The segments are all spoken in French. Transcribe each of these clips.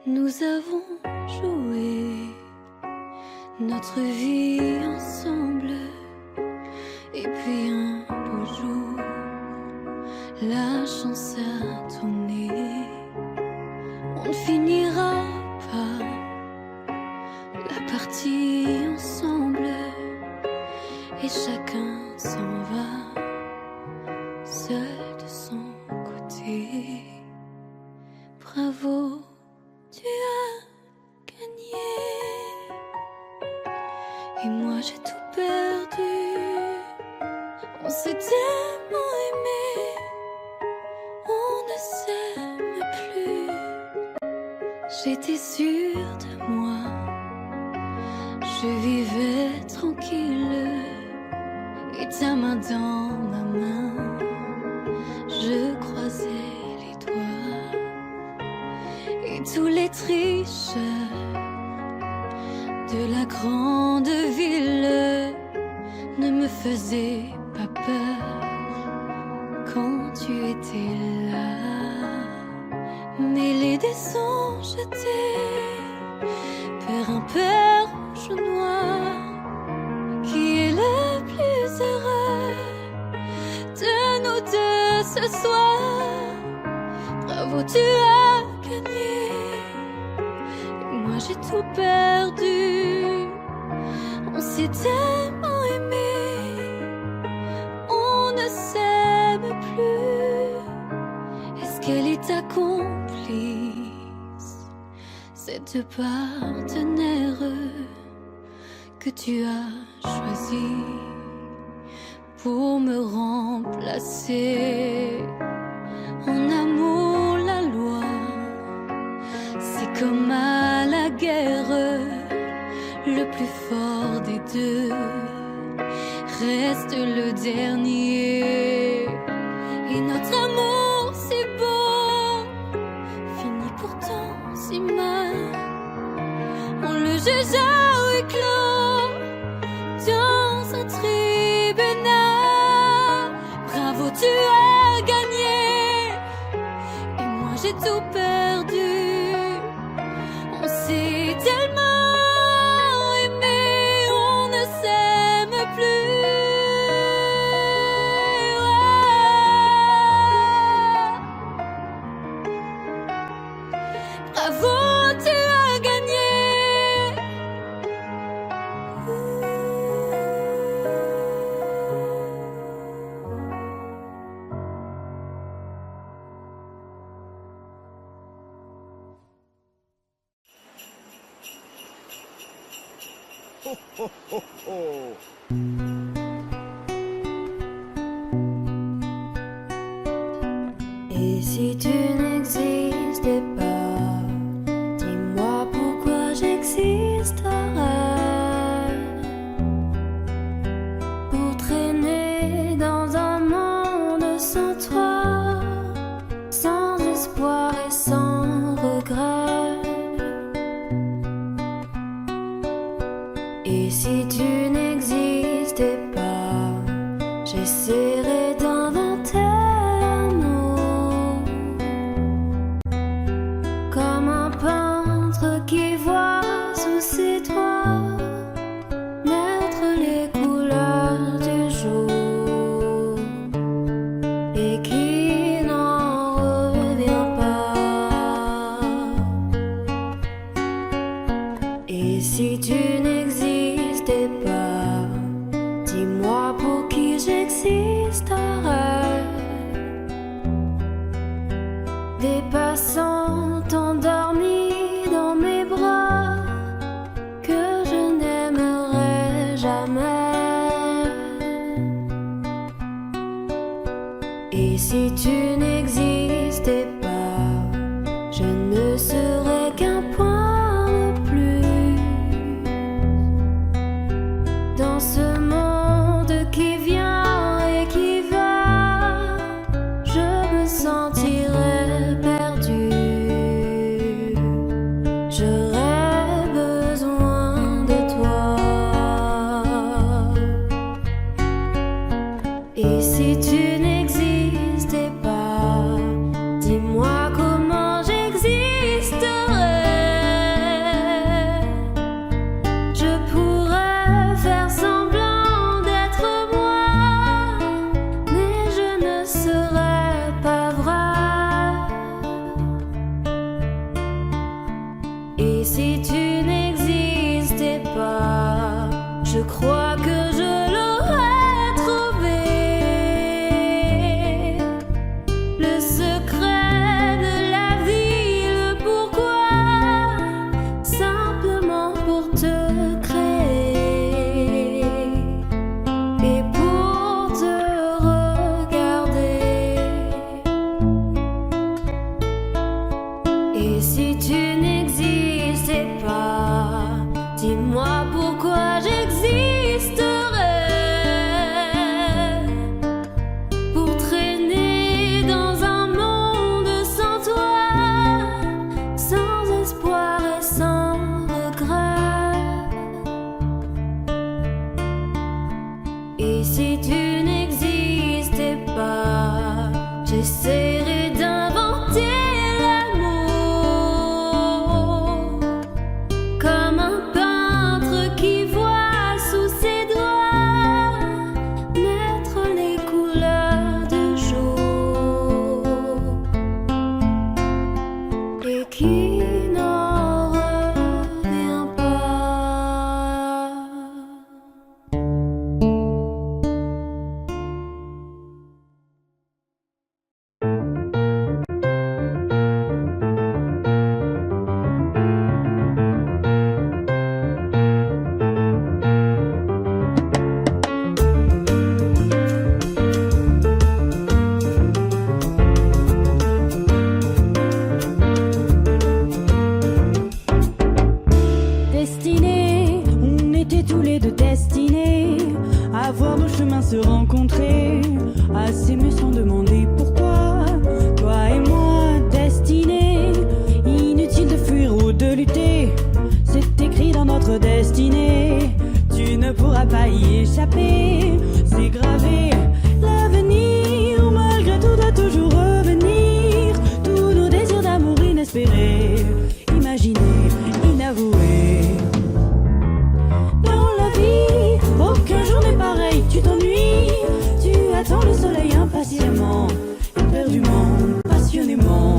Nous avons joué notre vie ensemble, et puis un beau jour, la chance a tourné. On ne finira pas la partie ensemble, et chacun s'en va seul de son côté. Bravo, tu as gagné. Et moi j'ai tout perdu. On s'est tellement aimé, on ne s'aime plus. J'étais sûre de moi, je vivais tranquille, et ta main dans ma main, je croisais les doigts. Et tous les tricheurs de la grande ville ne me faisaient pas peur quand tu étais là. Mêlés des sons jetés vers un père rouge ou noir, qui est le plus heureux de nous deux ce soir. Bravo, tu as gagné, et moi j'ai tout perdu. On s'est tellement aimé, on ne s'aime plus. Est-ce qu'elle est ta complice, cette partenaire que tu as choisi pour me remplacer? En amour, la loi, c'est comme à la guerre, le plus fort des deux reste le dernier. Et notre amour si beau finit pourtant si mal. On le juge à huis clos dans un tribunal. Bravo, tu as gagné, et moi j'ai tout perdu. On s'est tellement aimé, on ne s'aime plus. Bravo, tu as gagné. Ho, ho, ho, ho. Et si tu n'existais pas, dis-moi pourquoi j'existerais. Pour traîner dans un monde sans toi, sans espoir et sans regret. Et si tu n'existais pas, j'essaierais d'inventer l'amour, comme un peintre qui voit sous ses doigts naître les couleurs du jour et qui n'en revient pas. Et si tu n'existais pas, dis-moi pour qui j'existerais. Des passants endormis dans mes bras que je n'aimerais jamais. Et si tu n'existais pas, je ne serais qu'un point de plus Et si tu n'existais pas, je crois que je l'aurais trouvé. Le secret de la vie, le pourquoi, simplement pour te créer et pour te regarder. Et si tu n'existais pas, dis-moi pourquoi j'existerais. Pour traîner dans un monde sans toi, sans espoir et sans regret. Et si tu n'existais pas, j'essaierais d'inventer l'amour comme un peintre qui voit sous ses doigts naître les couleurs du jour et qui n'en revient pas. Destinés, on était tous les deux destinés à voir nos chemins se rencontrer, à s'aimer sans demander pourquoi. Toi et moi, destinés, inutile de fuir ou de lutter, c'est écrit dans notre destinée. Tu ne pourras pas y échapper, c'est gravé. L'avenir, malgré tout, doit toujours revenir. Tous nos désirs d'amour inespérés, imaginés, inavoués. Dans la vie, aucun jour n'est pareil, tu t'ennuies. Tu attends le soleil impatiemment, éperdument, passionnément.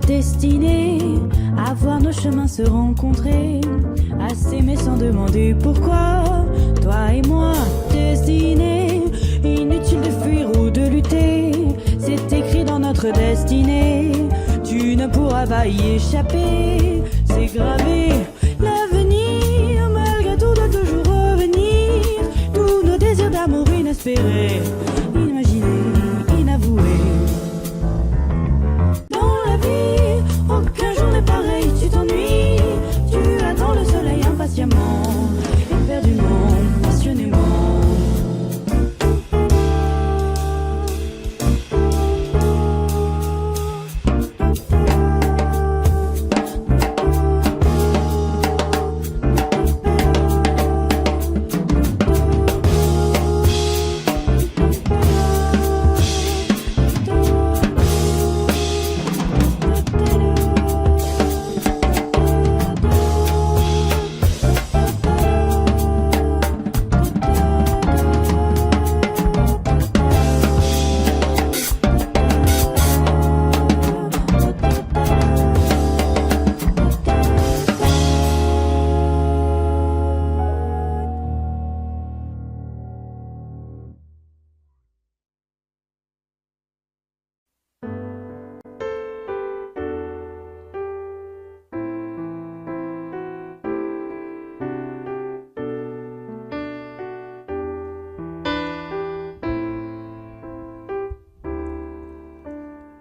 destinés à voir nos chemins se rencontrer, à s'aimer sans demander pourquoi. Toi et moi, destinés, inutile de fuir ou de lutter, c'est écrit dans notre destinée, tu ne pourras pas y échapper, c'est gravé. L'avenir, malgré tout, doit toujours revenir, tous nos désirs d'amour inespérés, imaginés, inavoués. Dans la vie, aucun jour n'est pareil, tu t'ennuies, tu attends le soleil impatiemment, éperdument, passionnément.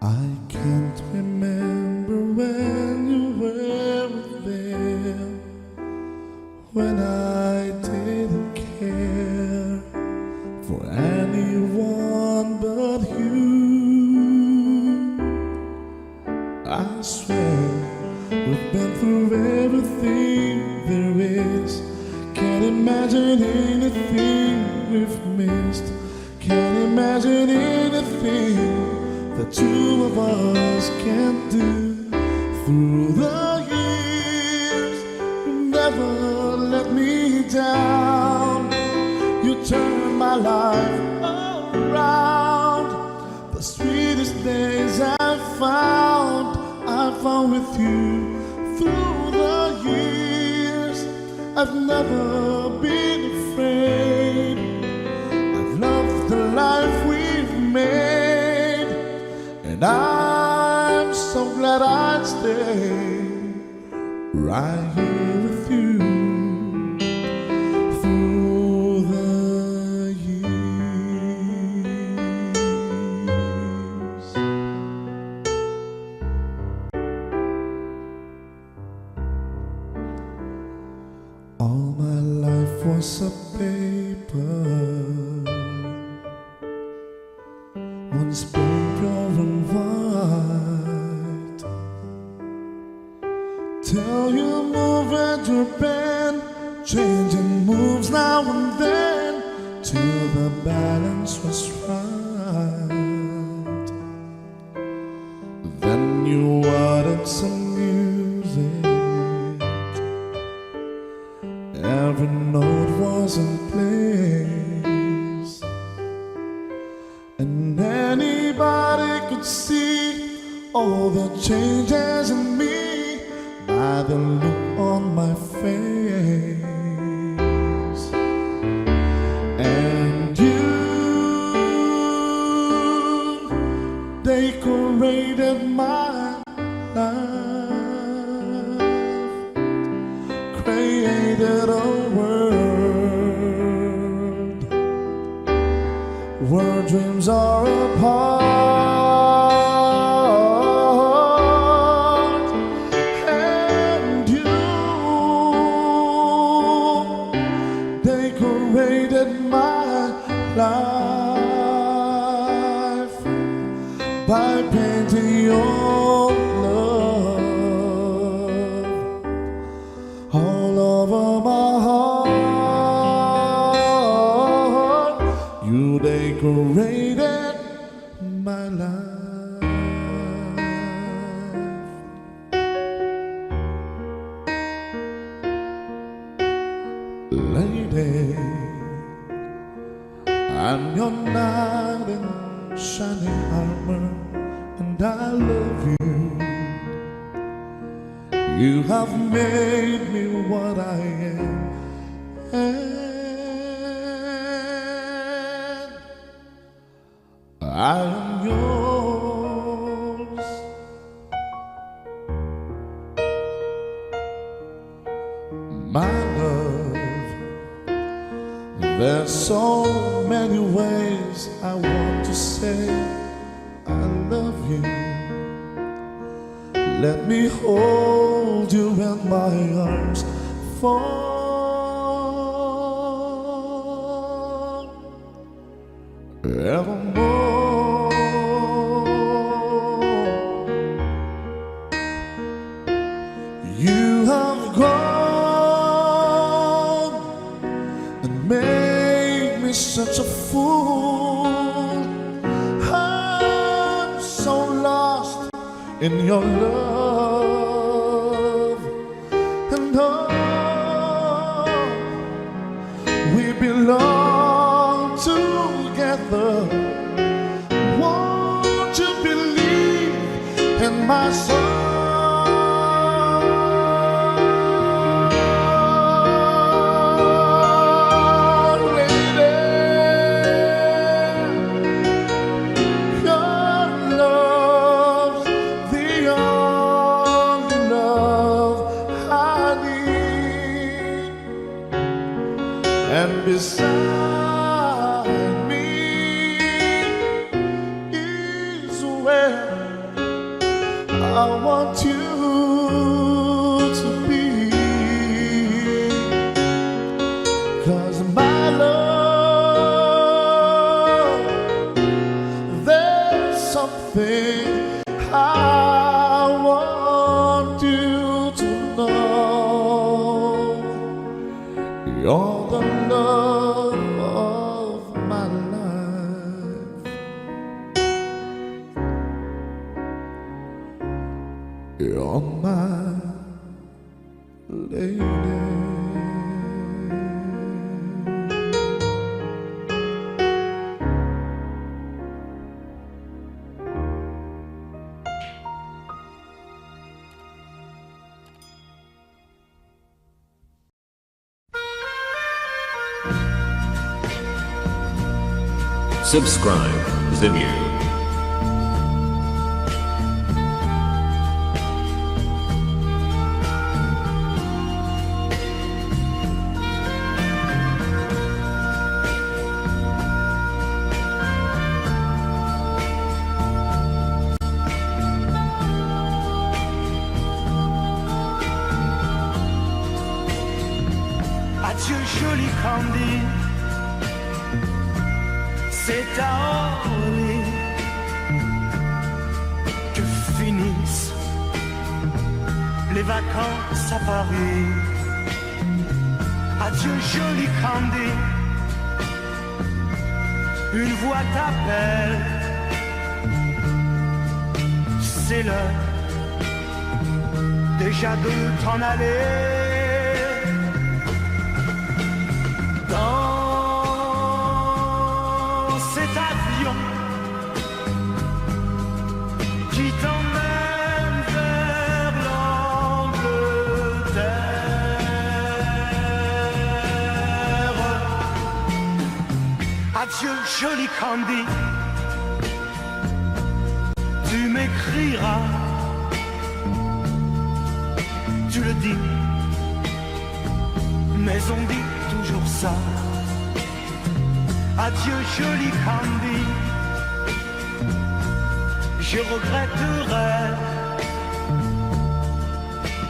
I can't remember when you were there, when I didn't care for anyone but you. I swear we've been through everything there is. Can't imagine anything we've missed. Can't imagine anything the two of us can do. Through the years, you never let me down. You turned my life around. The sweetest days I found with you. Through the years, I've never been afraid. I've loved the life we've made, and I'm so glad I'd stay right here with you through the years. All my life was a paper, once pure and white, till you move at your bend, changing moves now and then, till the balance was right. Then you added some music, every note was in place, and anybody could see all the changes in me by the look on my face. And you decorated my life, created a world where dreams are apart. And you decorated my life by painting your love all over my heart. You decorated my life. Lady, I'm your knight in shining armor, and I love you. You have made me what I my love. There's so many ways I want to say I love you. Let me hold you in my arms forevermore. You have gone and made me such a fool. I'm so lost in your love, and oh, we belong together. Won't you believe in my soul? And beside me is where I want you to be. 'Cause my love, there's something I want you to know. You're the love of my life. You're my lady. Subscribe Zimyu. Adieu joli Candy, c'est à Orly que finissent les vacances à Paris. Adieu joli Candy, une voix t'appelle, c'est l'heure déjà de t'en aller. Dans cet avion qui t'emmène vers l'Angleterre. Adieu joli Candy, tu m'écriras, tu le dis, mais on dit toujours ça. Adieu joli Candy, je regretterai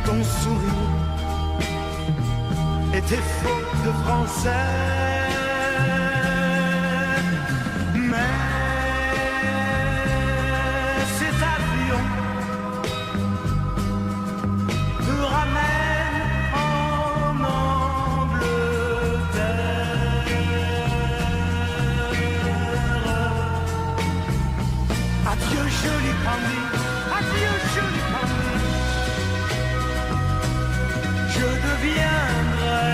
ton sourire et tes fautes de français. Mais cet avion te ramène en Angleterre. Adieu joli Candy, adieu joli Candy, je deviendrai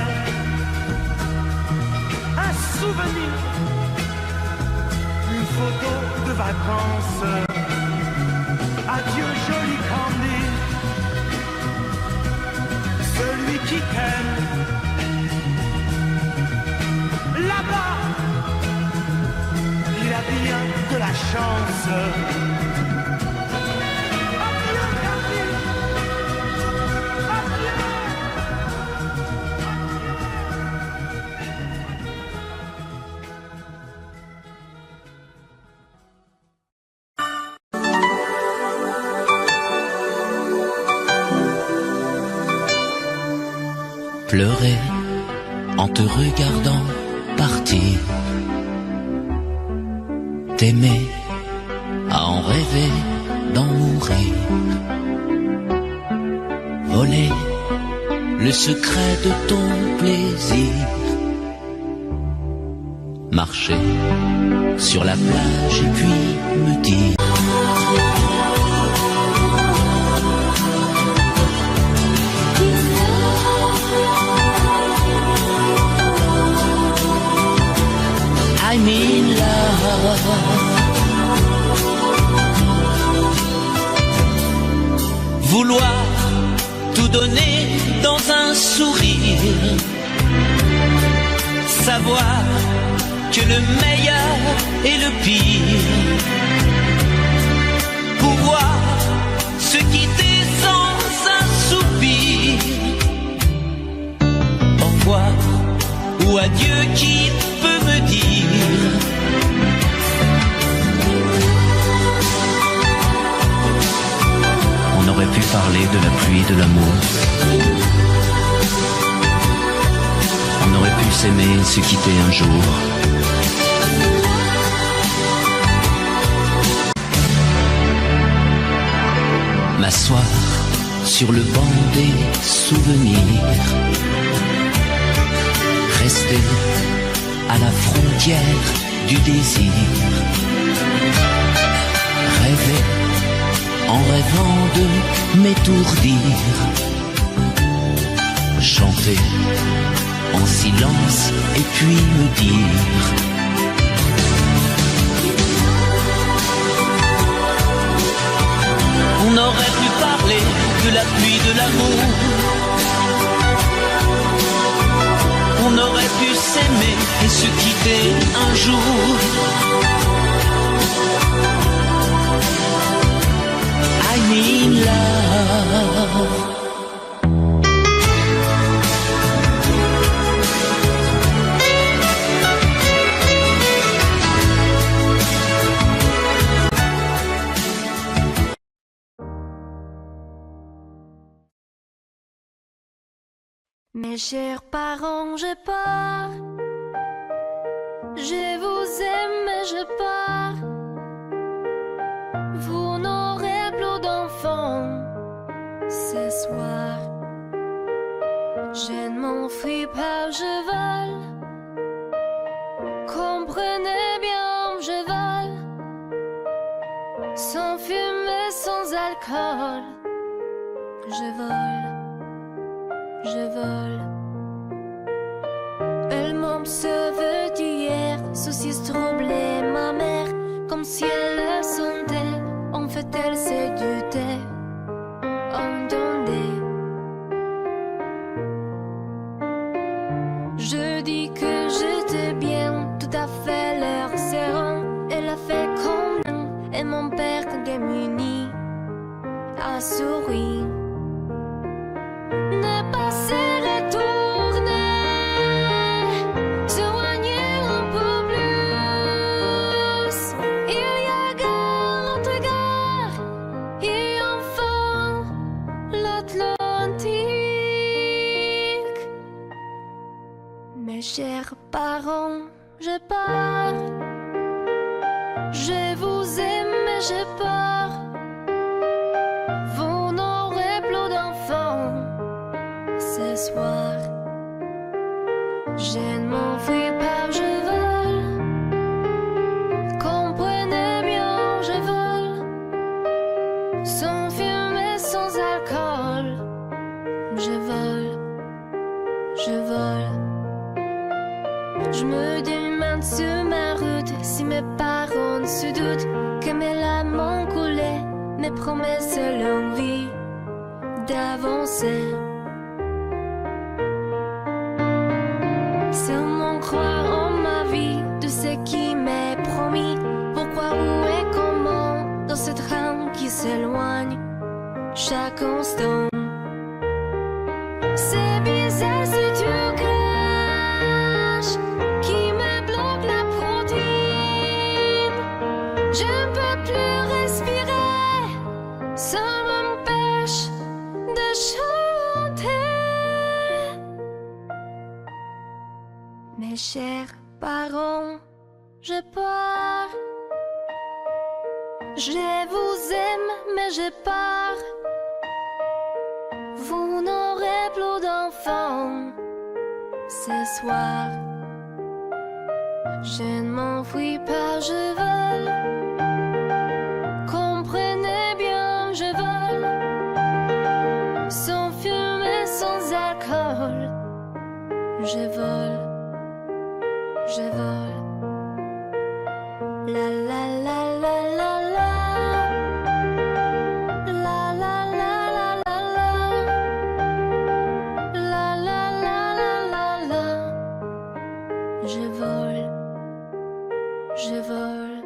un souvenir, une photo de vacances. Adieu joli Candy, celui qui t'aime là-bas, il a bien de la chance. Adieu Candy, adieu, pleurer en te regardant partir, t'aimer, à en rêver, d'en mourir, voler le secret de ton plaisir, marcher sur la plage et puis me dire I'm in love. Vouloir tout donner dans un sourire, savoir que le meilleur est le pire, pouvoir se quitter sans un soupir, au revoir ou adieu qui peut me dire on aurait pu parler de la pluie, de l'amour, on aurait pu s'aimer, se quitter un jour. M'asseoir sur le banc des souvenirs, rester à la frontière du désir, rêver en rêvant de m'étourdir, chanter en silence et puis me dire on aurait pu parler de la pluie, de l'amour, on aurait pu s'aimer et se quitter un jour. I'm in love. Mes chers parents, je pars. Je vous aime, mais je pars. Vous n'aurez plus d'enfants ce soir. Je ne m'enfuis pas, je vole. Comprenez bien, je vole. Sans fumée, sans alcool. Je vole. Je vole. Elle m'observe d'hier, saucisse troublée, ma mère, comme si elle le sentait. En fait, elle s'est dutée. Entendez. Je dis que j'étais bien, tout à fait l'air serrant. Elle a fait comme nous, et mon père, démuni, a souri. Ne pas se retourner, s'éloigner un peu plus. Il y a gare, l'autre gare, et enfin l'Atlantique. Mes chers parents, je pars. Je vous aime, mais je pars. Vous n'aurez plus d'enfants ce soir. Je ne m'enfuis pas, je vole. Comprenez bien, je vole. Sans fumée, sans alcool. Je vole, je vole. Je me demande sur ma route si mes parents se doutent que mes larmes ont coulé, mes promesses l'envie d'avancer. Seulement croire en ma vie, de ce qui m'est promis. Pourquoi, où et comment, dans ce train qui s'éloigne chaque instant. C'est bizarre si tu caches qui me bloque la protéine. Je ne peux plus respirer, ça m'empêche de chanter. Mes chers parents, j'ai peur. Je vous aime, mais j'ai peur. Vous n'aurez plus d'enfants ce soir. Je ne m'enfuis pas, je vole. Comprenez bien, je vole. Sans fumée, sans alcool. Je vole. Je vole. La la la la la la. La la la la la la. La la la la la la. Je vole. Je vole.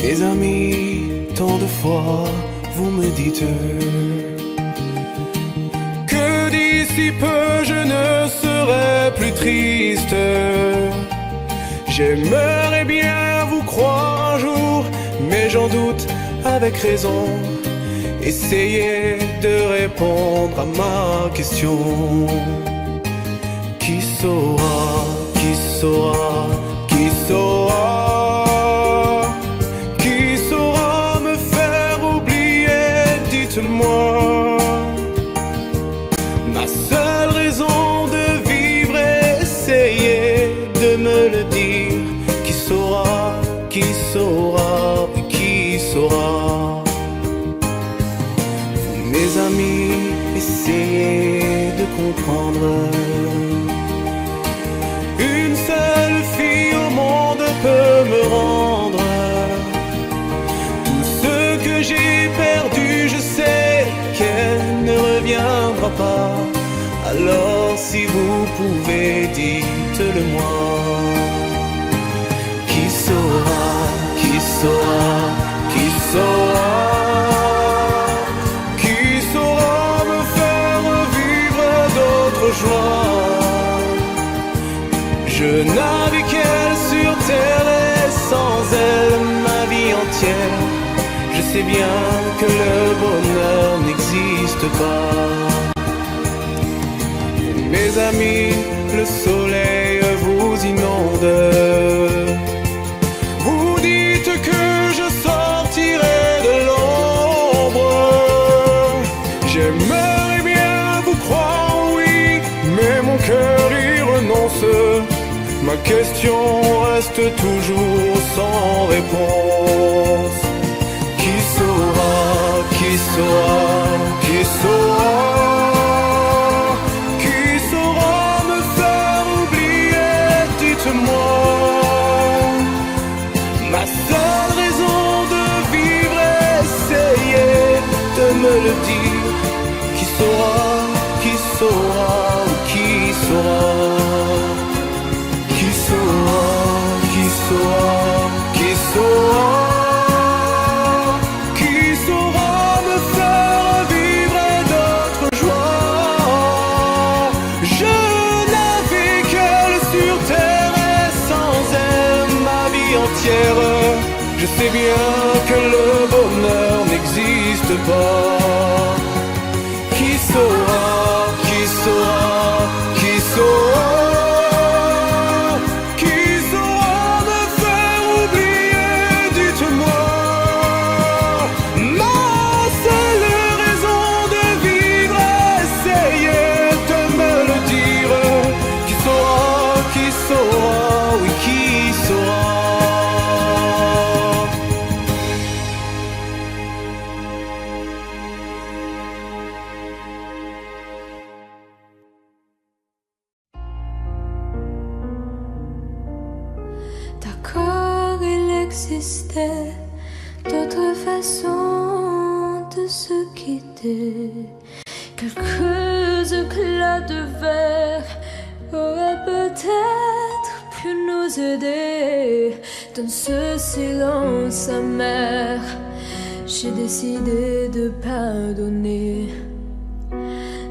Mes amis, tant de fois, vous me dites que d'ici peu je ne serai plus triste. J'aimerais bien vous croire un jour, mais j'en doute avec raison. Essayez de répondre à ma question. Qui saura, qui saura, qui saura? Moi, ma seule raison de vivre, essayez de me le dire. Qui saura, qui saura, qui saura? Vous, mes amis, essayez de comprendre. Une seule fille au monde peut me rendre tout ce que j'ai perdu. Je sais qu'elle ne reviendra pas. Alors si vous pouvez, dites-le moi. Qui saura, qui saura, qui saura? Qui saura me faire vivre d'autres joies? Je n'avais qu'elle sur terre et sans elle ma vie entière. Je sais bien que le bonheur n'existe pas. Mes amis, le soleil vous inonde. Vous dites que je sortirai de l'ombre. J'aimerais bien vous croire, oui, mais mon cœur y renonce. Ma question reste toujours sans réponse. Qui saura, qui saura, qui saura? Qui saura me faire oublier? Dites-moi. Ma seule raison de vivre, essayez de me le dire. Qui saura, qui saura, qui saura? Qui saura, qui saura, qui saura? Je sais bien que le bonheur n'existe pas. Qui saura, qui saura, qui saura? Qui saura me faire oublier? Dites-moi. Ma seule raison de vivre, essayez de me le dire. Qui saura, oui, qui saura? D'accord, il existait d'autres façons de se quitter. Quelques éclats de verre auraient peut-être pu nous aider. Dans ce silence amer, j'ai décidé de pardonner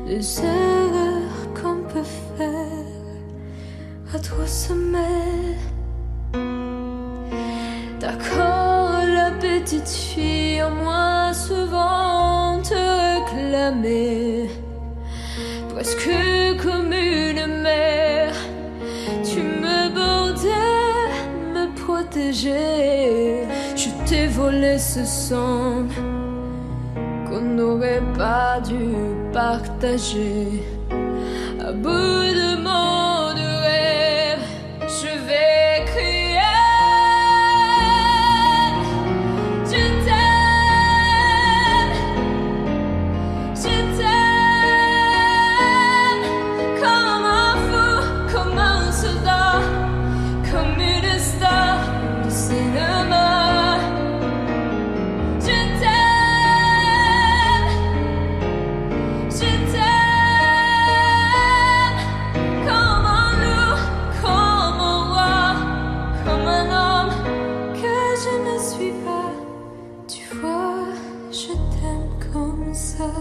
les erreurs qu'on peut faire à trop sommet. D'accord, la petite fille en moi souvent te réclamait, presque comme une mère. Tu me bordais, me protégeais. Je t'ai volé ce sang qu'on n'aurait pas dû partager. À bout de mots de rêve, je vais crier. Je t'aime, comme un fou, comme un soldat, comme une star de cinéma. Je t'aime, comme un loup, comme un roi, comme un homme que je ne suis pas. Tu vois, je t'aime comme ça.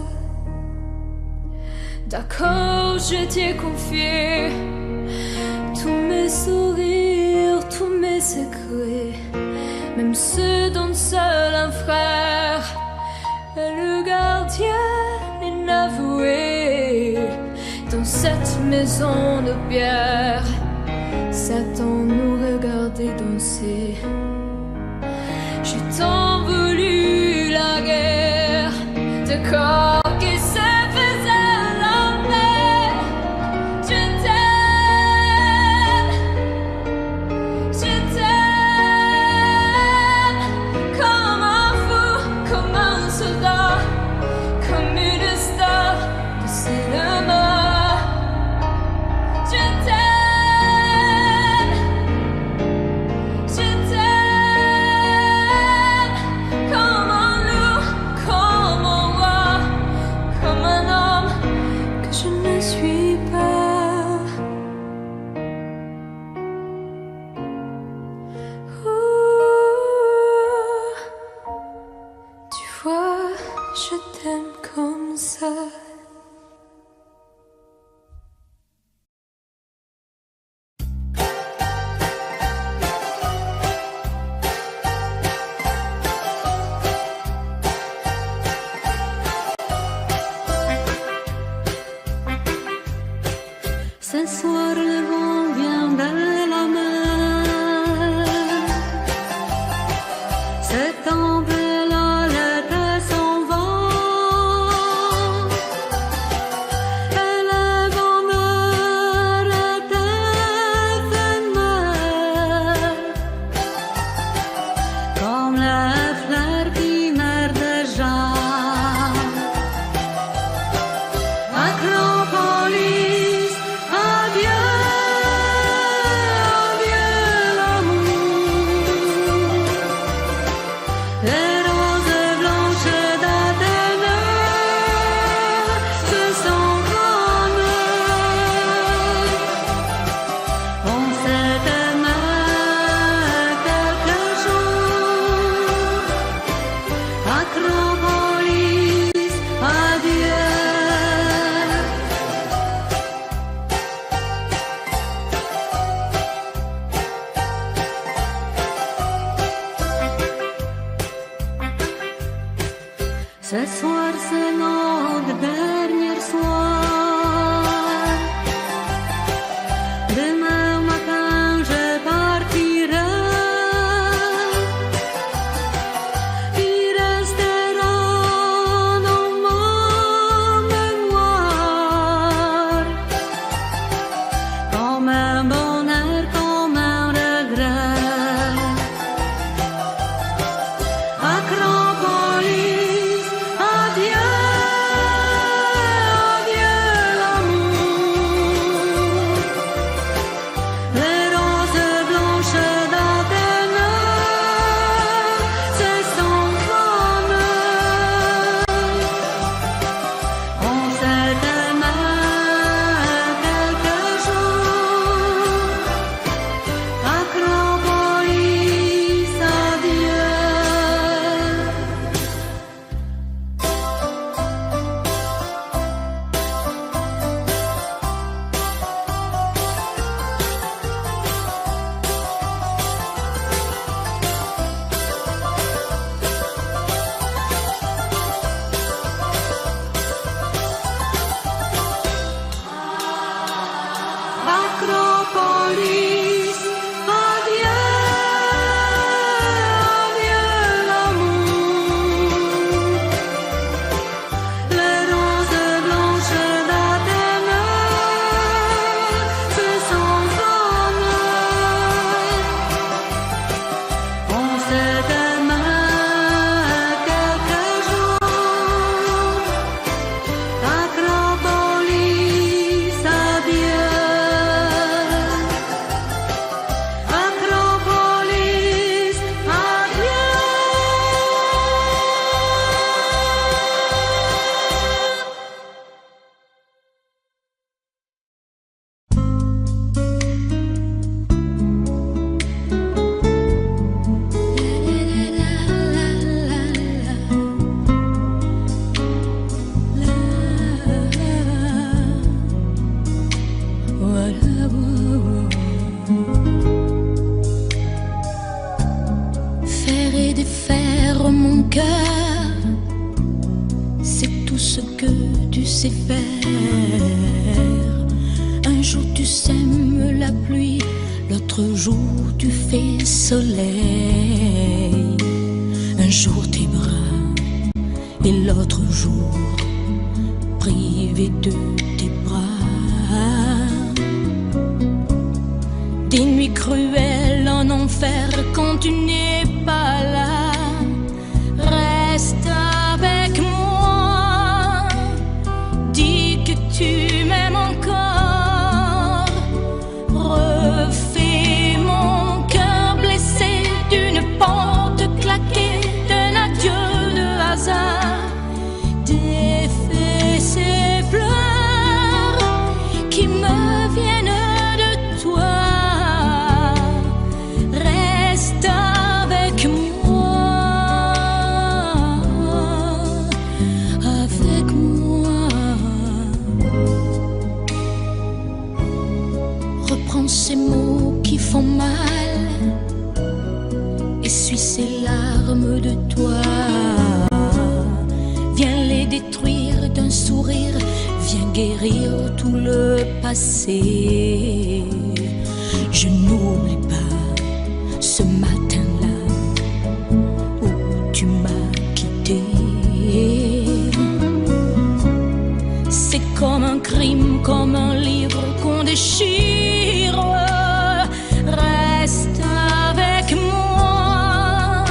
D'accord, je t'ai confié tous mes sourires, tous mes secrets, même ceux dont seul un frère est le gardien inavoué. Dans cette maison de pierre, Satan nous regardait danser. J'ai tant voulu la guerre de corps qui se faisaient la paix. Je t'aime, comme un fou, comme un soldat, comme une star de cinéma. Je t'aime, comme un loup, comme un roi, comme un homme que je ne suis pas. Ouh, tu vois, je t'aime comme ça. Ce soir le vent vient de la mer. Cet tempête-là s'en va. Et le bonheur est éphémère, comme les fleurs qui meurent déjà. Acropolis, adieu, adieu l'amour. Les roses blanches d'Athènes se sont calmées. On s'était mis quelque chose. Acropolis, adieu. Ce soir, c'est notre dernier soir. Demain matin, je partirai. Il restera dans ma mémoire comme un bonheur, comme un regret. Acropolis, adieu. cœur, c'est tout ce que tu sais faire. Un jour tu sèmes la pluie, l'autre jour tu fais soleil. Un jour tes bras et l'autre jour privé de tes bras. Des nuits cruelles en enfer quand tu n'es pas là. Reste avec moi, dis que tu m'aimes encore. Refais mon cœur blessé d'une porte claquée, d'un adieu de hasard. Défais ces pleurs qui me viennent de toi. Reste avec moi, avec moi. Reprends ces mots qui font mal, essuie ces larmes de toi. Viens les détruire d'un sourire, viens guérir tout le passé. Je n'oublie pas ce matin-là où tu m'as quitté. C'est comme un crime, comme un livre qu'on déchire. Reste avec moi,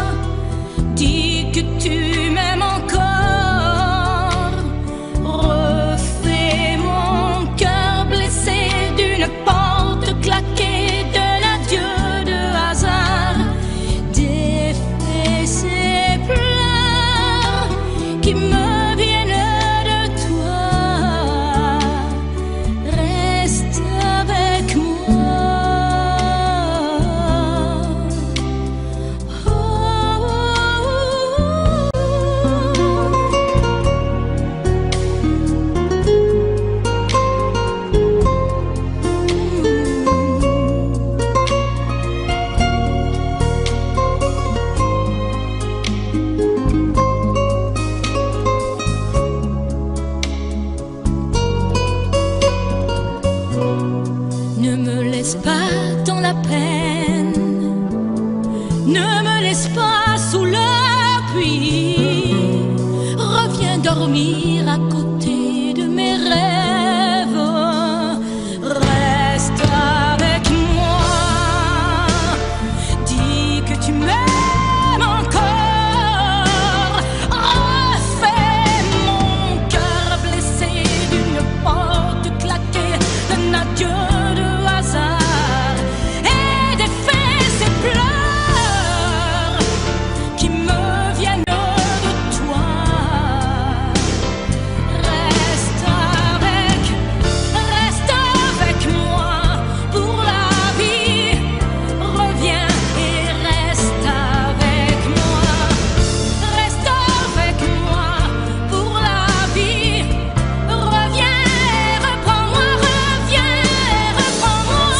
dis que tu m'aimes encore. Refais mon cœur blessé d'une porte claquée, d'un adieu de hasard. Défais ces pleurs qui me viennent de toi. Reste avec moi. Oh, oh, oh. Ne me laisse pas dans la peine, ne me laisse pas sous la pluie. Reviens dormir à côté de mes rêves. Reste avec moi, dis que tu m'aimes encore. Refais mon cœur blessé d'une porte claquée, d'un adieu de hasard. Et défais ces pleurs qui me viennent de toi. Reste avec moi pour la vie. Reviens et reste avec moi. Reste avec moi pour la vie. Reviens et reprends-moi, reviens et reprends-moi.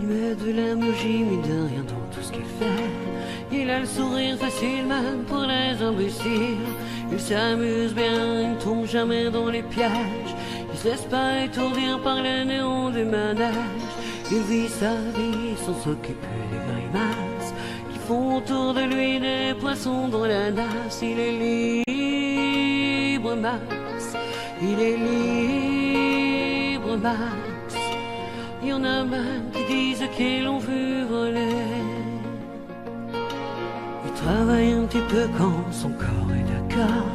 Il met de l'énergie, mais de rien dans tout ce qu'il fait. Il a le sourire facile même pour les imbéciles. Il s'amuse bien, il ne tombe jamais dans les pièges. Il se laisse pas étourdir par les néons du manège. Il vit sa vie sans s'occuper des grimaces qui font autour de lui des poissons dans la nasse. Il est libre, Max. Il est libre, Max. Il y en a même qui disent qu'ils l'ont vu voler. Il travaille un petit peu quand son corps est d'accord.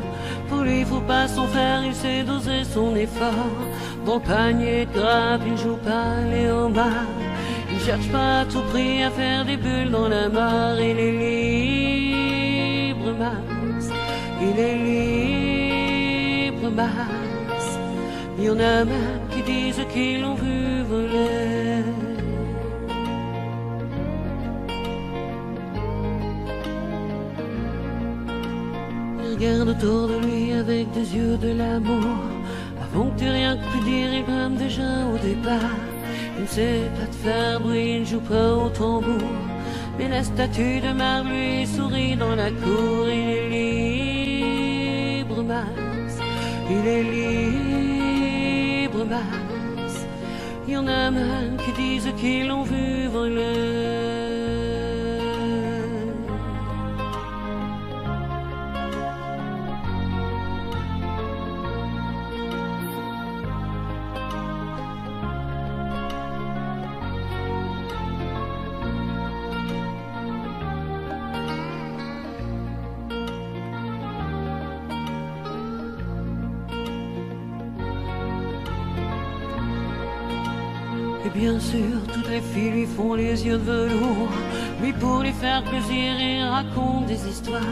Pour lui, faut pas s'en faire, il sait doser son effort. Dans le panier de grappe, il ne joue pas les homards. Il cherche pas à tout prix à faire des bulles dans la mare. Il est libre, Max. Il est libre, Max. Il y en a même qui disent qu'ils l'ont vu voler. Regarde autour de lui avec des yeux de l'amour. Avant que tu rien que pu dire, il brame déjà au départ. Il ne sait pas te faire bruit, il ne joue pas au tambour. Mais la statue de marbre lui sourit dans la cour. Il est libre, Max. Il est libre, Max. Il y en a même qui disent qu'ils l'ont vu voler. Et bien sûr, toutes les filles lui font les yeux de velours. Lui, pour lui faire plaisir, il raconte des histoires.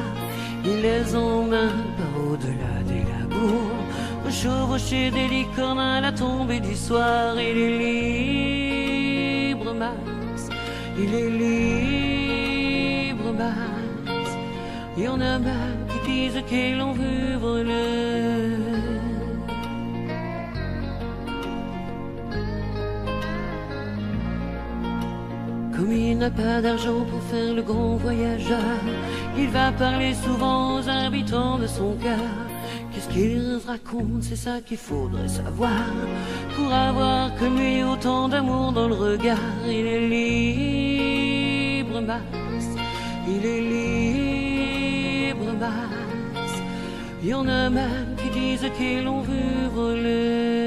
Il les emmène par au-delà des labours, chevaucher des licornes à la tombée du soir. Il est libre, Max. Il est libre, Max. Il y en a même qui disent qu'ils l'ont vu voler. Comme il n'a pas d'argent pour faire le grand voyageur, il va parler souvent aux habitants de son cœur. Qu'est-ce qu'il raconte, c'est ça qu'il faudrait savoir, pour avoir comme lui autant d'amour dans le regard. Il est libre, Max. Il est libre, Max. Il y en a même qui disent qu'ils l'ont vu voler.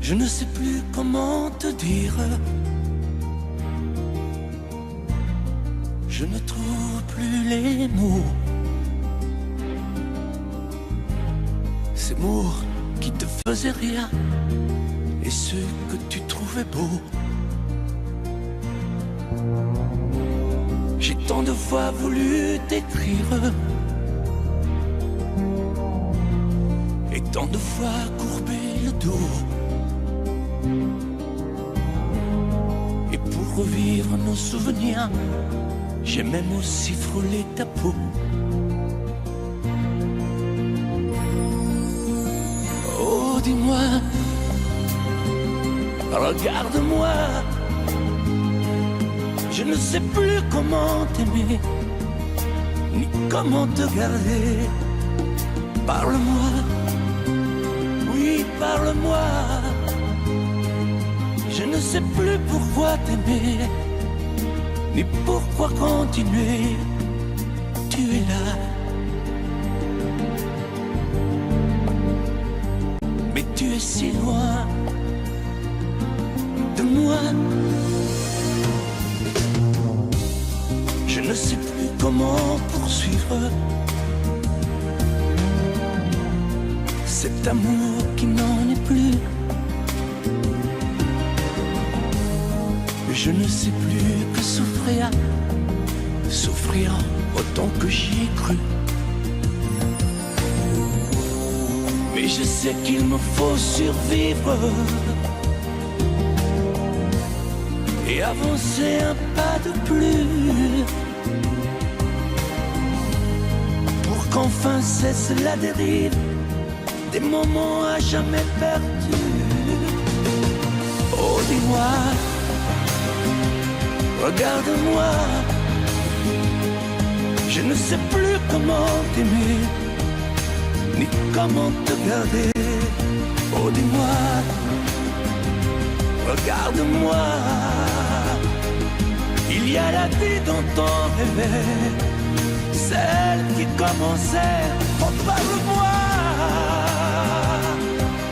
Je ne sais plus comment te dire. Je ne trouve plus les mots. Ces mots qui te faisaient rien et ceux que tu trouvais beaux. J'ai tant de fois voulu t'écrire et tant de fois courbé le dos. Et pour revivre nos souvenirs, j'ai même aussi frôlé ta peau. Oh, dis-moi, regarde-moi. Je ne sais plus comment t'aimer, ni comment te garder. Parle-moi, oui, parle-moi. Je ne sais plus pourquoi t'aimer, ni pourquoi continuer. Tu es là, mais tu es si loin de moi. Je ne sais plus comment poursuivre cet amour qui n'en est plus. Je ne sais plus que souffrir, souffrir autant que j'y ai cru. Mais je sais qu'il me faut survivre et avancer un pas de plus pour qu'enfin cesse la dérive des moments à jamais perdus. Oh, dis-moi, regarde-moi, je ne sais plus comment t'aimer, ni comment te garder. Oh, dis-moi, regarde-moi, il y a la vie dont on rêvait, celle qui commençait. Oh, parle-moi,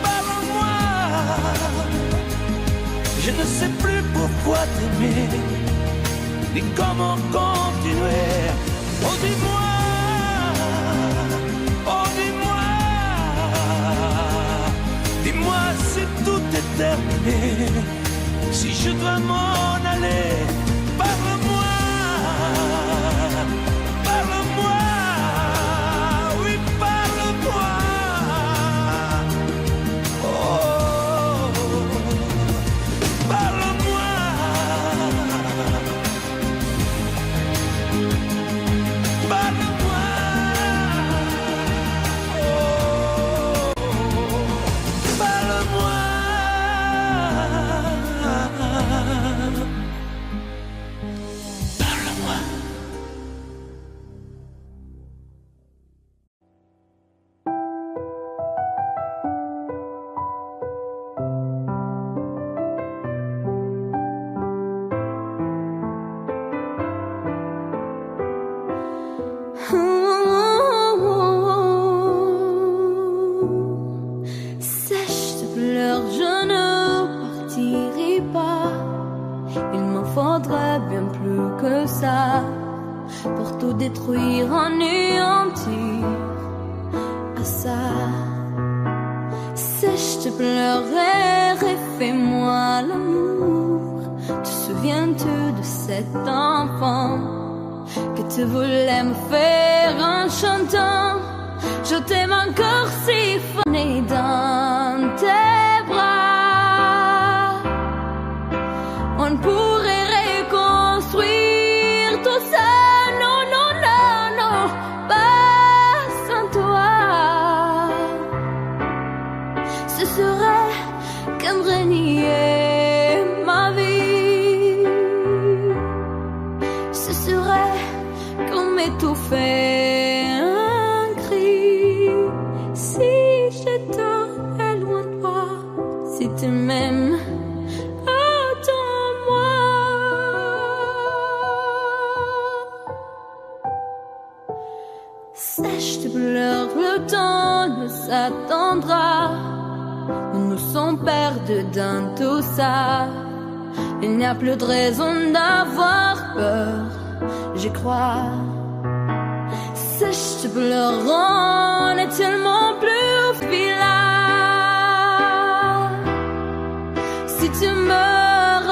parle-moi, je ne sais plus pourquoi t'aimer, ni comment continuer. Oh, dis-moi, oh, dis-moi, dis-moi si tout est terminé, si je dois m'en aller. Parle-moi, parle-moi, oui, parle-moi. Oh, parle-moi. Parle-moi. Oh, parle-moi. Sèche tes pleurs, je ne partirai pas. Il m'en faudrait bien plus que ça pour tout détruire, anéantir à ça. Sèche tes pleurs et refais-moi l'amour. Te souviens-tu de cet enfant que tu voulais me faire en chantant? Je t'aime encore siphonné dans tes bras. On pourrait reconstruire tout ça. Non, non, non, non, pas sans toi. Ce serait comme renier ma vie. Ce serait comme étouffer un cri. Si j'étais loin de toi, si tu m'aimes, attends-moi. Sèche tes pleurs, le temps nous attendra. Nous nous sommes perdus dans tout ça. Il n'y a plus de raison d'avoir peur, j'y crois. Sèche tes pleurs, on est tellement plus filaire. Si tu me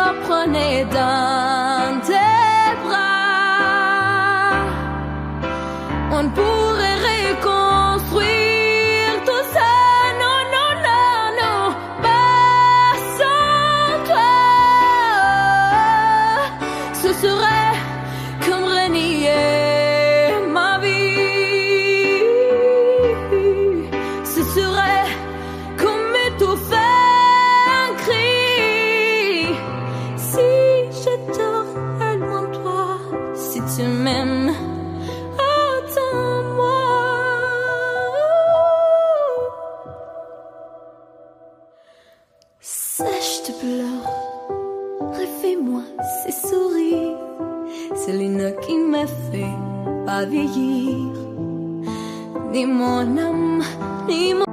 reprenais dans tes bras, on pourrait reconstruire tout ça. Non, non, non, non, pas sans toi. Ce serait comme renier ma vie. Ce serait comme étouffer un cri. Si j'étais loin de toi, si tu m'aimes, attends-moi. Sèche tes pleurs, refais-moi ces sourires. C'est l'une qui me fait pas vieillir. Ni mon âme, ni mon...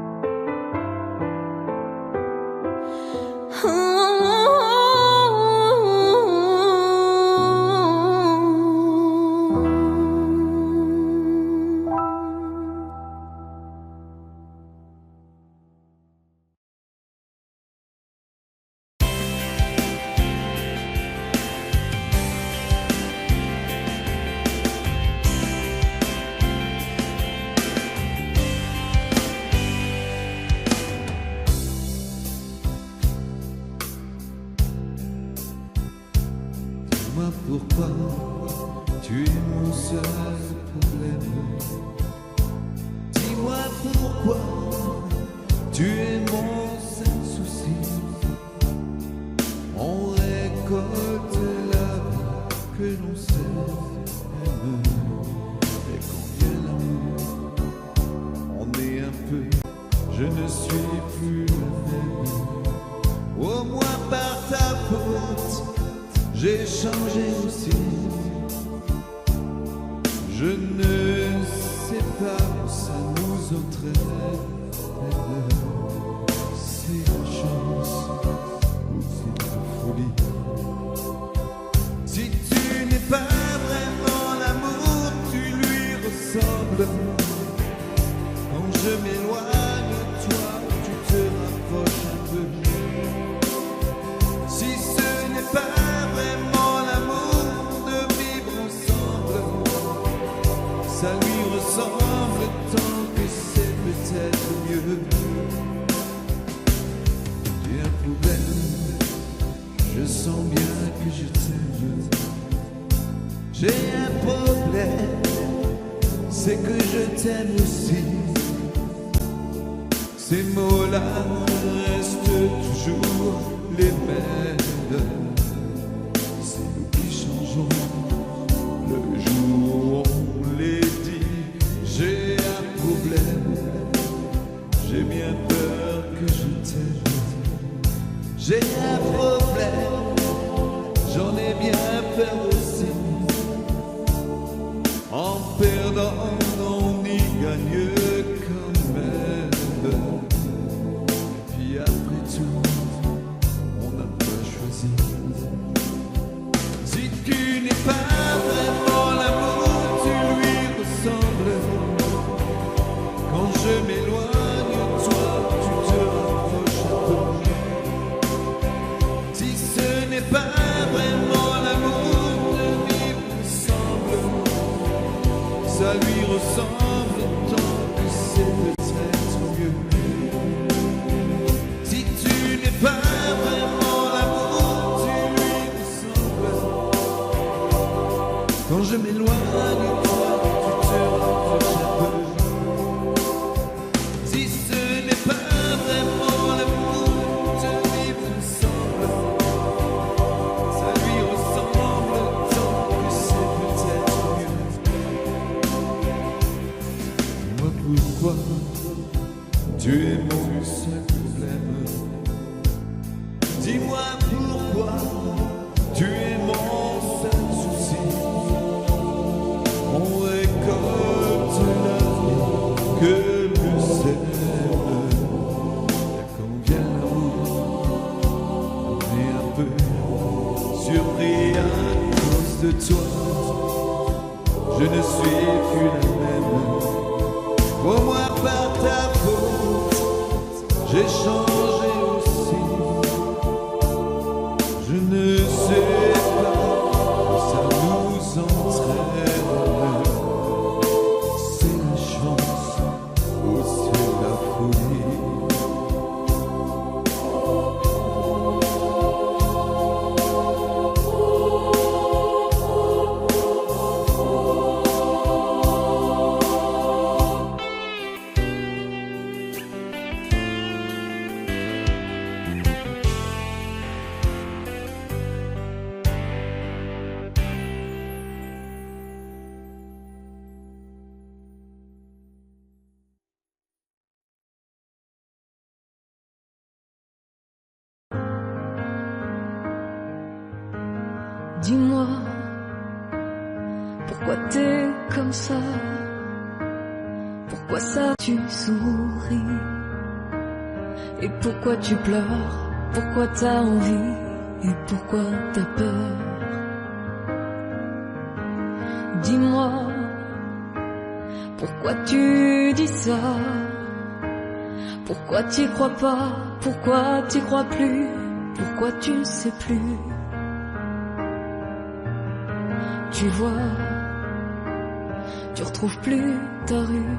Dis-moi pourquoi tu es mon seul problème. Dis-moi pourquoi Tu es mon seul souci. On récolte la vie que l'on sème. Et quand vient l'amour, on est un peu. Je ne suis plus le même. Au moins par ta faute, j'ai changé aussi. Je ne sais pas où ça nous entraîne. C'est la chance ou c'est la folie. Si tu n'es pas vraiment l'amour, tu lui ressembles. Quand je m'éloigne de toi, tu te rapproches un peu. Si ce n'est pas vraiment l'amour de vivre ensemble, ça lui ressemble tant que c'est peut-être mieux. J'ai un problème, je sens bien que je t'aime. J'ai un problème, c'est que je t'aime aussi. Ces mots-là restent toujours les mêmes. C'est nous qui changeons le jour où on les dit. J'ai un problème, j'ai bien peur que je t'aime. J'ai un problème, j'en ai bien peur aussi. En perdant, on y gagne quand même. Puis après tout, on n'a pas choisi. Si tu n'es pas vraiment l'amour, tu lui ressembles. Quand je m'éloigne de toi, tu te rapproches un peu. Si ce n'est pas vraiment l'amour de vivre ensemble, ça lui ressemble tant que c'est peut-être mieux. Si tu n'es pas vraiment l'amour, tu lui ressembles. Quand je m'éloigne de toi, tu te rapproches un peu. Si ce n'est pas vraiment l'amour de vivre ensemble, ça lui ressemble tant que c'est peut-être mieux. Dis-moi pourquoi tu es mon seul problème. Dis-moi pourquoi tu es mon seul souci. On récolte la vie que l'on sème. Et quand vient l'amour, on est un peu surpris à cause de toi. Je ne suis plus la même. Au moins par ta faute, j'ai changé aussi. Je ne sais pas où ça nous entraîne. C'est la chance ou c'est la folie. Dis-moi, pourquoi t'es comme ça? Pourquoi ça tu souris? Et pourquoi tu pleures? Pourquoi t'as envie? Et pourquoi t'as peur? Dis-moi, pourquoi tu dis ça? Pourquoi t'y crois pas? Pourquoi t'y crois plus? Pourquoi tu ne sais plus? Tu vois, tu retrouves plus ta rue.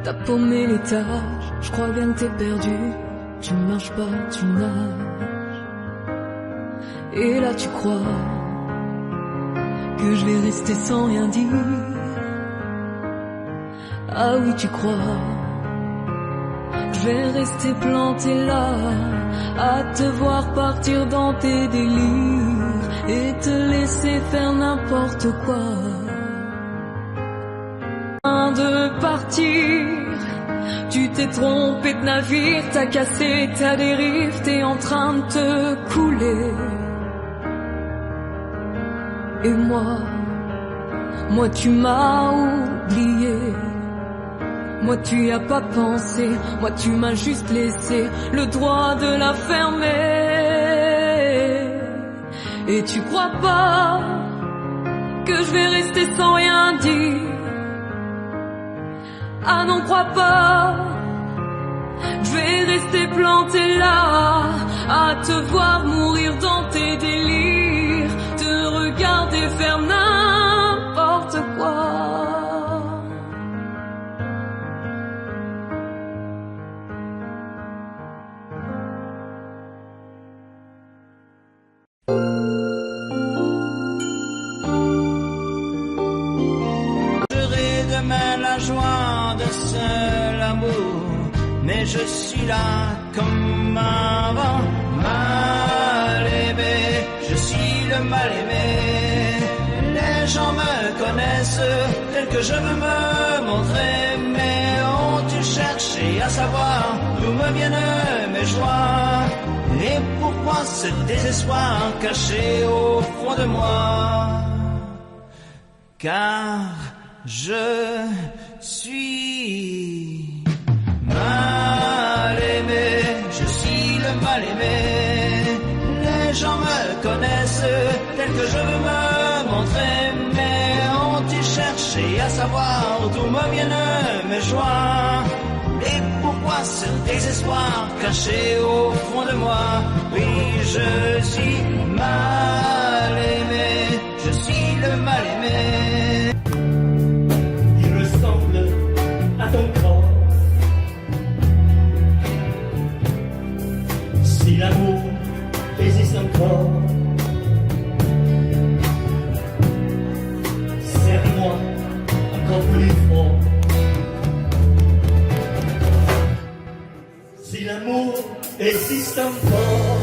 T'as paumé l'étage, je crois bien que t'es perdu. Tu marches pas, tu nages. Et là tu crois que je vais rester sans rien dire. Ah oui tu crois, Je vais rester planté là, à te voir partir dans tes délires et te laisser faire n'importe quoi. De partir, tu t'es trompé de navire, t'as cassé ta dérive, t'es en train de te couler. Et moi tu m'as oublié. Moi tu y as pas pensé, moi tu m'as juste laissé le droit de la fermer. Et tu crois pas que je vais rester sans rien dire? Ah non, crois pas, je vais rester planté là, à te voir mourir dans tes délires, te regarder faire n'importe quoi. Demain la joie de seul amour, mais je suis là comme avant, mal aimé, je suis le mal aimé. Les gens me connaissent tel que je veux me montrer, mais ont-tu cherché à savoir d'où me viennent mes joies, et pourquoi ce désespoir caché au fond de moi? Car je suis mal aimé, je suis le mal aimé. Les gens me connaissent tel que je veux me montrer, mais ont-ils cherché à savoir d'où me viennent mes joies, et pourquoi ce désespoir caché au fond de moi? Oui, je suis mal aimé, je suis le mal aimé. À ton corps, si l'amour existe encore, serre-moi encore plus fort. Si l'amour existe encore,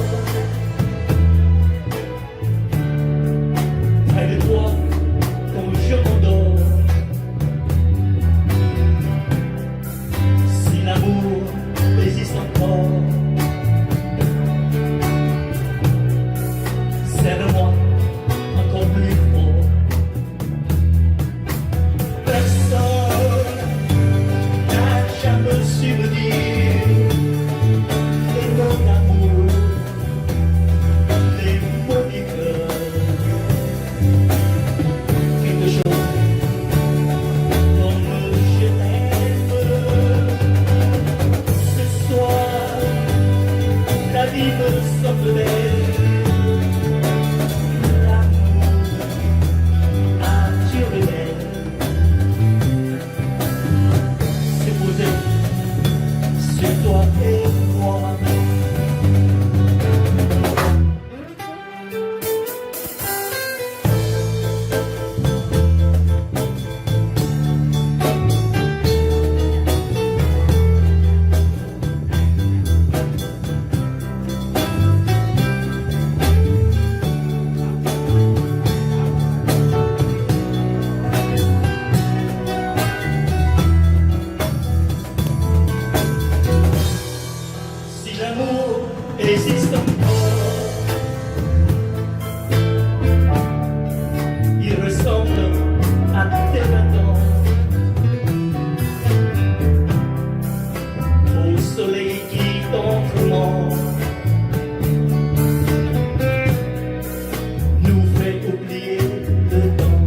près de toi, quand je m'endors. L'amour existe encore. Serre-moi encore plus fort. Personne n'a jamais su me dire les mots d'amour, les mots du cœur. Quelque chose comme je t'aime. La vie me semble belle, l'amour naturel s'est posé sur toi et moi. Existe encore, il ressemble à tes 20 ans, au soleil qui t'entoure, nous fait oublier le temps.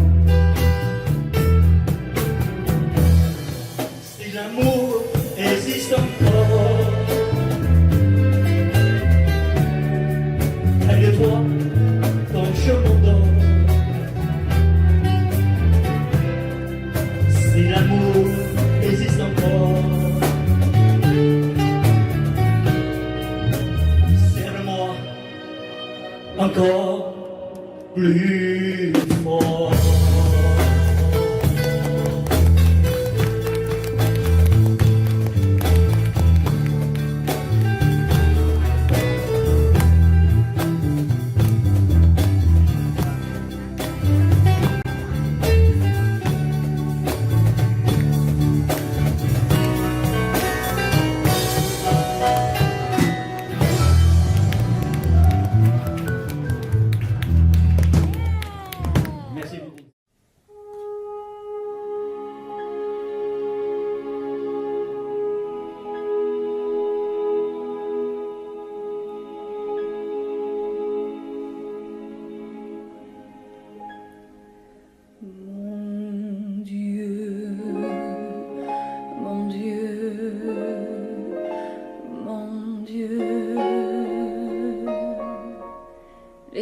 Si l'amour existe encore, de toi, quand je m'endors. Si l'amour existe encore, serre-moi encore plus fort.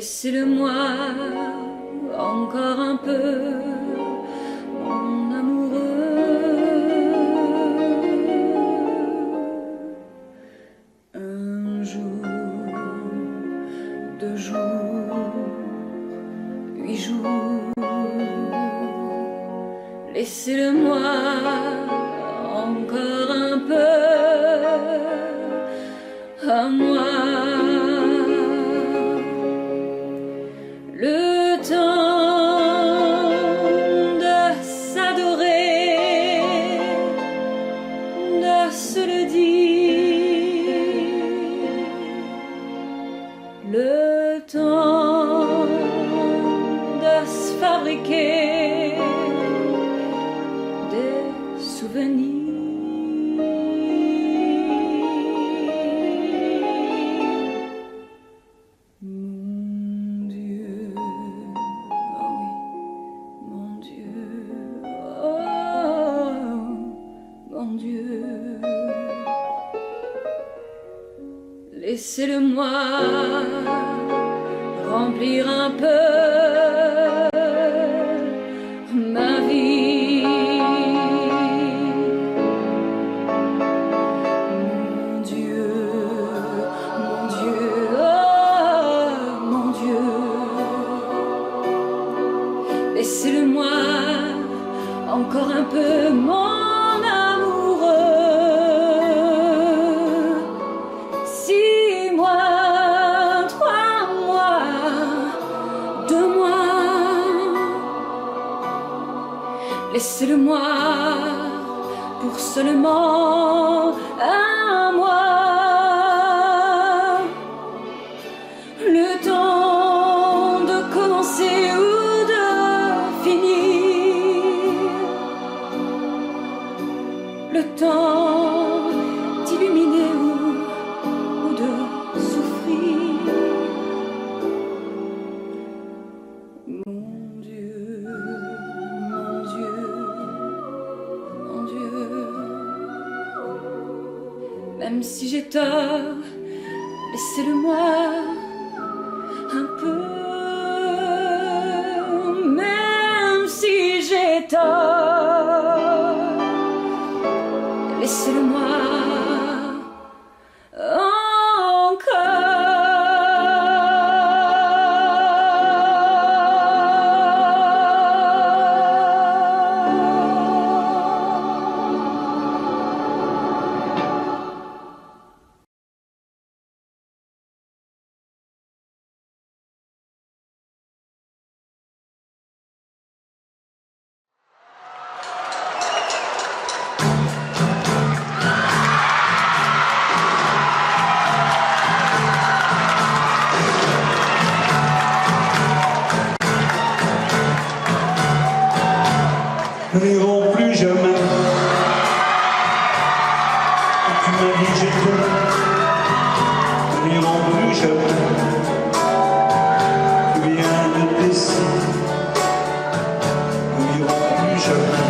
Laissez-le-moi encore un peu, mon amoureux. Un jour, 2 jours, 8 jours. Laissez-le-moi encore un peu à moi. Le temps de s'adorer, de se le dire, le temps de se fabriquer des souvenirs. Laissez-le-moi remplir un peu ma vie. Mon Dieu, mon Dieu, oh mon Dieu. Laissez-le-moi encore un peu, mon laissez-le-moi pour seulement un mois, le temps de commencer ou de finir, le temps d'illuminer ou de souffrir. Mon Dieu, même si j'ai tort, laissez-le-moi un peu. Même si j'ai tort, laissez-le-moi Nous n'irons plus jamais. Tu m'as dit je t'aime. Nous n'irons plus jamais. Tu viens de décider. Nous n'irons plus jamais.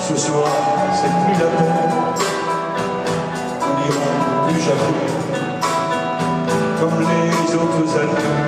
Ce soir, c'est plus la peine. Nous n'irons plus jamais. Comme les autres années.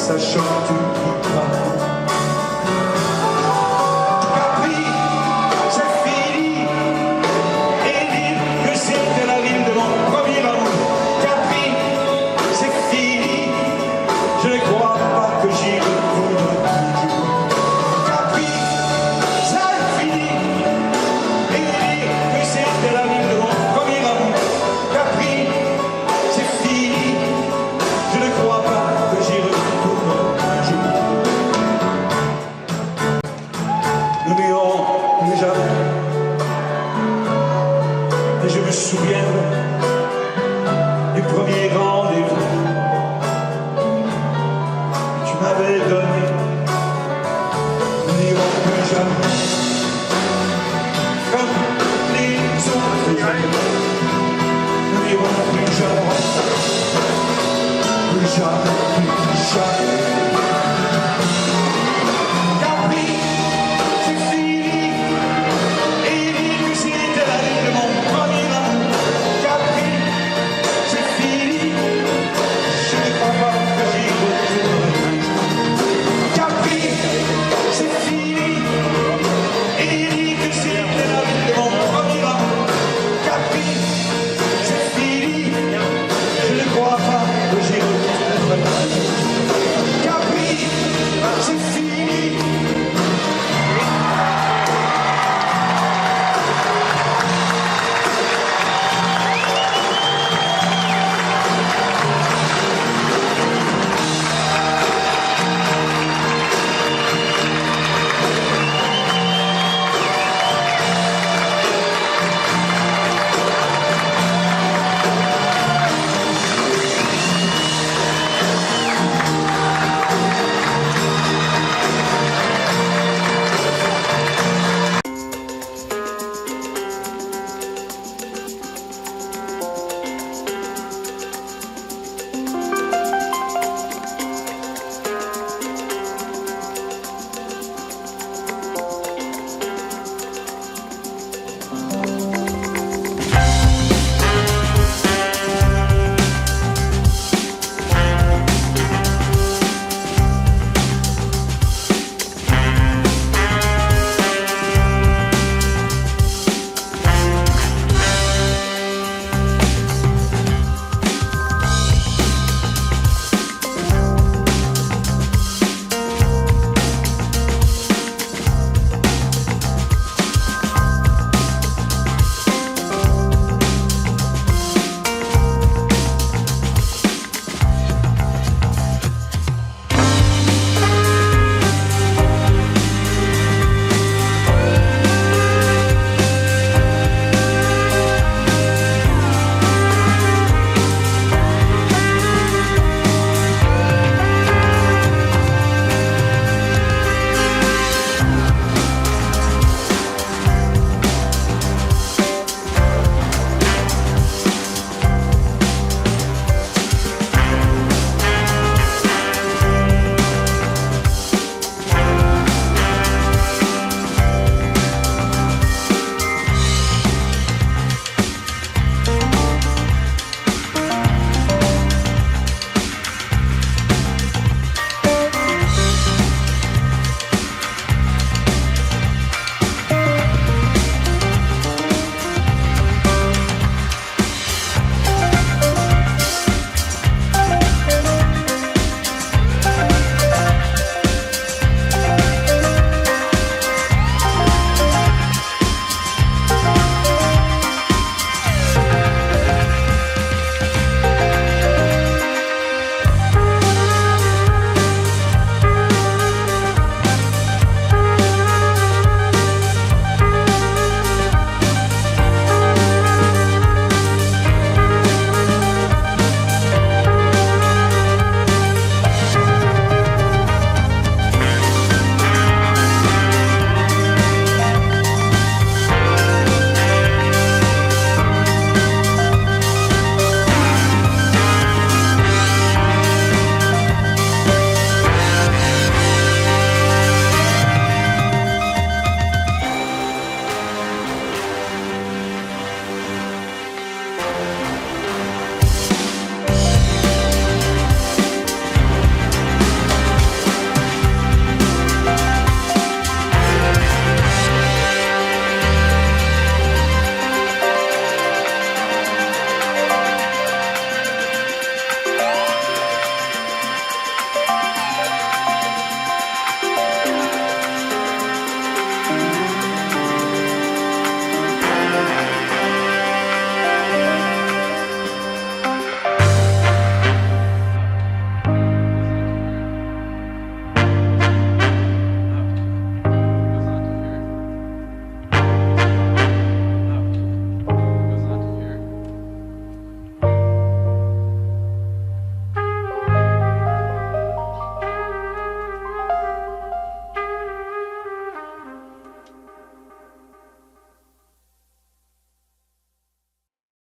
Sachant que tu n'y crois. Capri, c'est fini. Et dire que c'était la ville de mon premier amour. Capri, c'est fini. Je ne crois pas que j'y retourne toujours. m'avait donné. Nous n'irons plus jamais comme les autres. Nous n'irons plus jamais, plus jamais, plus jamais.